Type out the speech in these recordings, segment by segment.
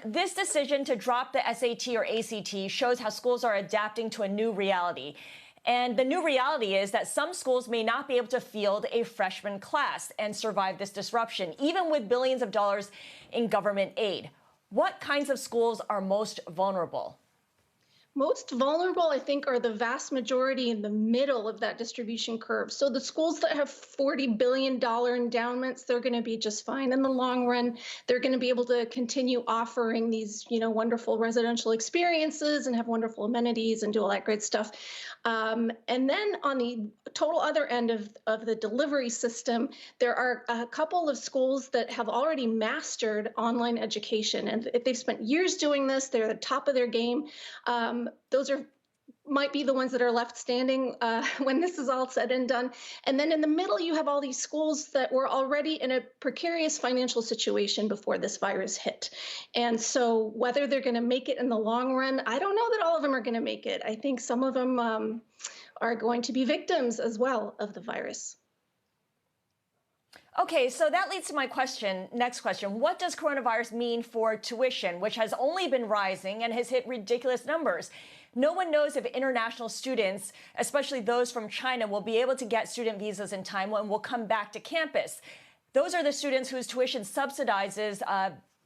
This decision to drop the SAT or ACT shows how schools are adapting to a new reality. And the new reality is that some schools may not be able to field a freshman class and survive this disruption, even with billions of dollars in government aid. What kinds of schools are most vulnerable? Most vulnerable, I think, are the vast majority in the middle of that distribution curve. So the schools that have $40 billion endowments, they're going to be just fine in the long run. They're going to be able to continue offering these, wonderful residential experiences and have wonderful amenities and do all that great stuff. And then on the total other end of the delivery system, there are a couple of schools that have already mastered online education. And if they've spent years doing this, they're at the top of their game. Those might be the ones that are left standing when this is all said and done. And then in the middle, you have all these schools that were already in a precarious financial situation before this virus hit. And so whether they're going to make it in the long run, I don't know that all of them are going to make it. I think some of them are going to be victims as well of the virus. Okay, so that leads to my next question. What does coronavirus mean for tuition, which has only been rising and has hit ridiculous numbers? No one knows if international students, especially those from China, will be able to get student visas in time and will come back to campus. Those are the students whose tuition subsidizes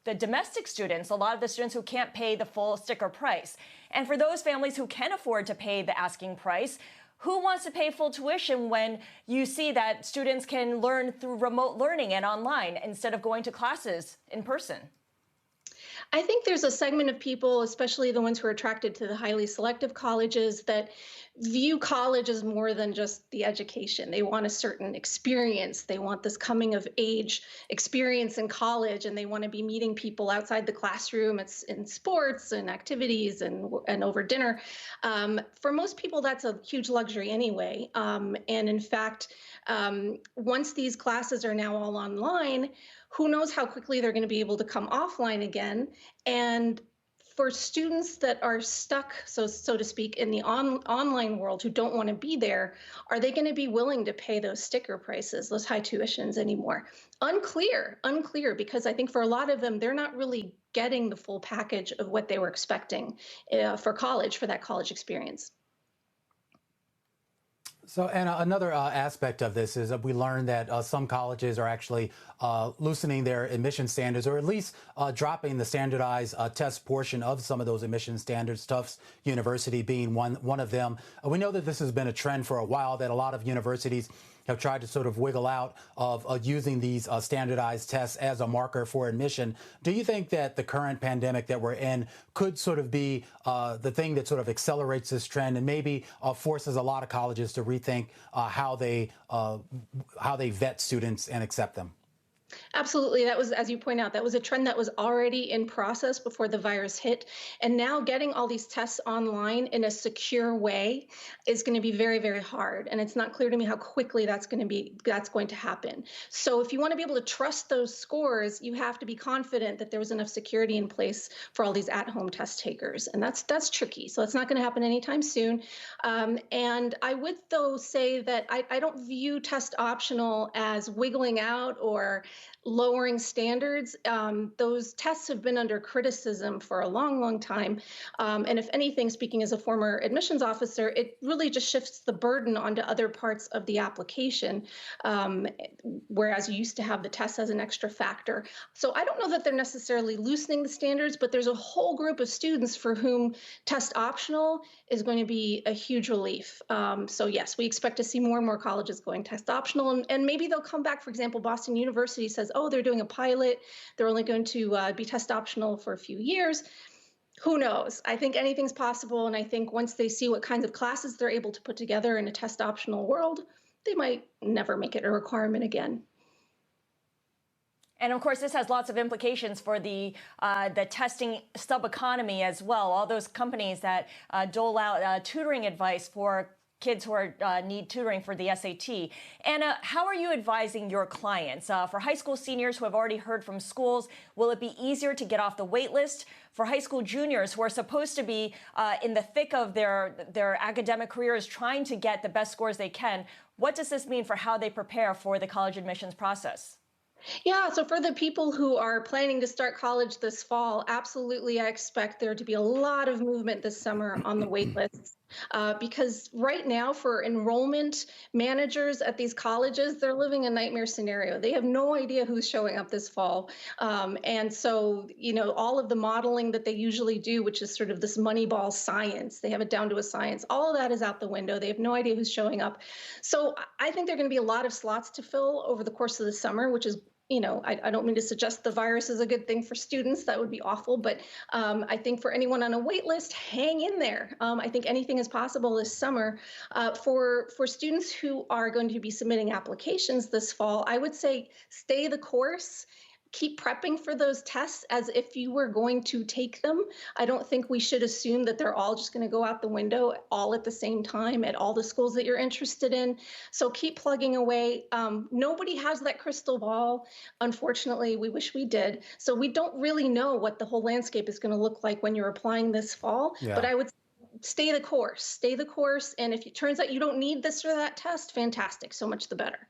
the domestic students, a lot of the students who can't pay the full sticker price. And for those families who can afford to pay the asking price, who wants to pay full tuition when you see that students can learn through remote learning and online instead of going to classes in person? I think there's a segment of people, especially the ones who are attracted to the highly selective colleges, that view college as more than just the education. They want a certain experience. They want this coming of age experience in college, and they want to be meeting people outside the classroom. It's in sports and activities and over dinner. For most people, that's a huge luxury anyway. And in fact, once these classes are now all online, who knows how quickly they're going to be able to come offline again. And for students that are stuck, so to speak, in the online world who don't want to be there, are they going to be willing to pay those sticker prices, those high tuitions anymore? Unclear, because I think for a lot of them, they're not really getting the full package of what they were expecting for college, for that college experience. So, Anna, another aspect of this is that we learned that some colleges are actually loosening their admission standards, or at least dropping the standardized test portion of some of those admission standards, Tufts University being one of them. We know that this has been a trend for a while, that a lot of universities have tried to sort of wiggle out of using these standardized tests as a marker for admission. Do you think that the current pandemic that we're in could sort of be the thing that sort of accelerates this trend and maybe forces a lot of colleges to rethink how they vet students and accept them? Absolutely. That was, as you point out, that was a trend that was already in process before the virus hit. And now getting all these tests online in a secure way is going to be very, very hard. And it's not clear to me how quickly that's going to happen. So if you want to be able to trust those scores, you have to be confident that there was enough security in place for all these at-home test takers. And that's tricky. So it's not going to happen anytime soon. And I would, though, say that I don't view test optional as wiggling out or lowering standards. Those tests have been under criticism for a long, long time. And if anything, speaking as a former admissions officer, it really just shifts the burden onto other parts of the application, whereas you used to have the test as an extra factor. So I don't know that they're necessarily loosening the standards, but there's a whole group of students for whom test optional is going to be a huge relief. So yes, we expect to see more and more colleges going test optional, and maybe they'll come back. For example, Boston University says, oh, they're doing a pilot. They're only going to be test optional for a few years. Who knows? I think anything's possible. And I think once they see what kinds of classes they're able to put together in a test optional world, they might never make it a requirement again. And of course, this has lots of implications for the testing sub-economy as well. All those companies that dole out tutoring advice for kids who need tutoring for the SAT. Anna, how are you advising your clients? For high school seniors who have already heard from schools, will it be easier to get off the wait list? For high school juniors who are supposed to be in the thick of their academic careers trying to get the best scores they can, what does this mean for how they prepare for the college admissions process? Yeah, so for the people who are planning to start college this fall, absolutely, I expect there to be a lot of movement this summer on the wait lists. Because right now, for enrollment managers at these colleges, they're living a nightmare scenario. They have no idea who's showing up this fall. And so, all of the modeling that they usually do, which is sort of this moneyball science, they have it down to a science, all of that is out the window. They have no idea who's showing up. So I think there are going to be a lot of slots to fill over the course of the summer, which is I don't mean to suggest the virus is a good thing for students. That would be awful. But I think for anyone on a wait list, hang in there. I think anything is possible this summer. For students who are going to be submitting applications this fall, I would say stay the course. Keep prepping for those tests as if you were going to take them. I don't think we should assume that they're all just going to go out the window all at the same time at all the schools that you're interested in. So keep plugging away. Nobody has that crystal ball. Unfortunately, we wish we did. So we don't really know what the whole landscape is going to look like when you're applying this fall. But Yeah. I would stay the course, stay the course. And if it turns out you don't need this or that test, fantastic. So much the better.